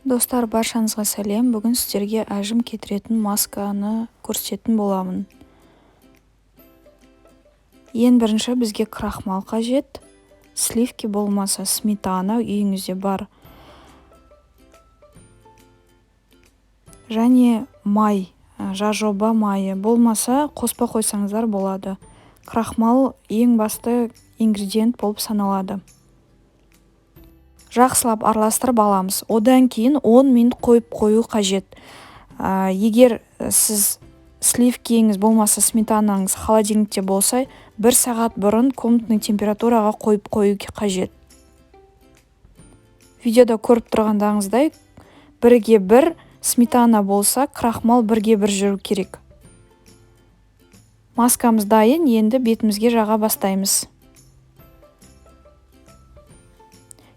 Достар, баршаңызға сәлем. Бүгін сіздерге әжім кетіретін масканы көрсететін боламын. Ең бірінші бізге крахмал қажет. Сливки болмаса сметана үйіңізде бар. Және май, жажоба майы болмаса қоспа қойсаңыздар болады. Крахмал ең басты ингредиент болып саналады. Жақсылап араластырып аламыз. Одан кейін 10 минут қойып қою қажет. Егер сіз сливкеңіз болмаса сметанаңыз холодильникте болса, 1 сағат бұрын комнатный температураға қойып қою қажет. Видеода көріп тұрғандағыңыздай 1-1 сметана болса, крахмал 1-1 жүру керек. Маскамыз дайын, енді бетімізге жаға бастаймыз.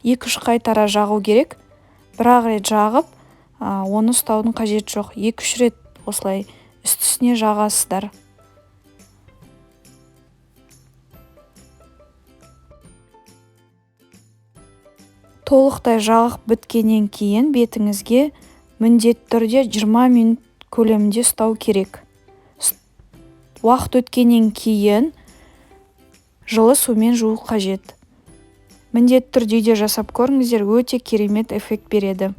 2-3 қайтара жағу керек. Бір-ақ рет жағып, оны ұстаудың қажет жоқ. 2-3 рет осылай үстісіне жағасыздар. Толықтай жағып біткеннен кейін бетіңізге міндетті түрде 20 минут көлемінде ұстау керек. Уақыт өткеннен кейін жылы сумен жуу қажет. Міндетті түрде жасап көріңіздер, өте керемет эффект береді.